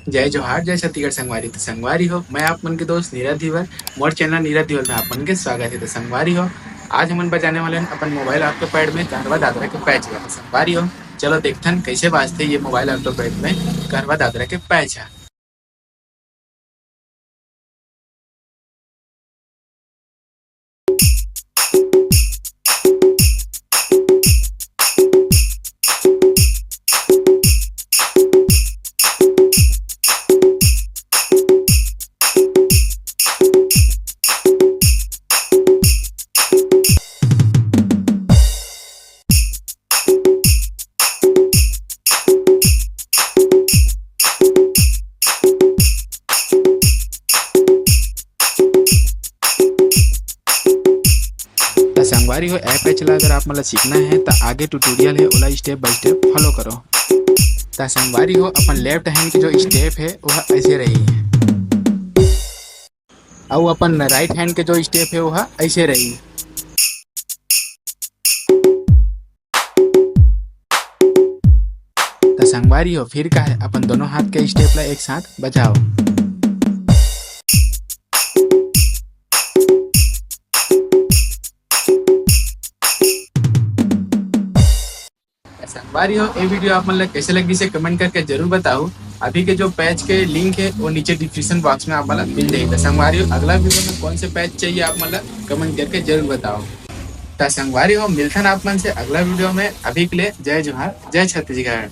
जय जोहार जय छत्तीसगढ़ संगवारी। तो संगवारी हो, मैं आप मन के दोस्त नीरज धीवर। मोर चैनल नीरज धीवर में आप मन के स्वागत है। तो संगवारी हो, आज हमन बजाने वाले हैं अपन मोबाइल ऑक्टोपैड में कहरवा दादरा के पैच है। तो संगवारी हो, चलो देखथन कैसे बाजते ये मोबाइल ऑक्टोपैड में कहरवा दादरा के पैच है। तो संगवारी हो, ऐप पे चला अगर आप मतलब सीखना है तो आगे ट्यूटोरियल है, ओला स्टेप बाय स्टेप फॉलो करो। तो संगवारी हो, अपन लेफ्ट हैंड की जो स्टेप है वह ऐसे रही है, और अपन राइट हैंड के जो स्टेप है वह ऐसे रही है। तो संगवारी हो, फिर का है अपन दोनों हाथ के स्टेप ला एक साथ बजाओ। संगवारी हो, ये वीडियो आप मतलब कैसे लगी से कमेंट करके जरूर बताओ। अभी के जो पैच के लिंक है वो नीचे डिस्क्रिप्शन बॉक्स में आप मतलब मिल जाएगा। संगवारी हो, अगला वीडियो में कौन से पैच चाहिए आप मतलब कमेंट करके जरूर बताओ। तो संगवारी हो, मिलता है आप मन से अगला वीडियो में। अभी के लिए जय जोहार जय छत्तीसगढ़।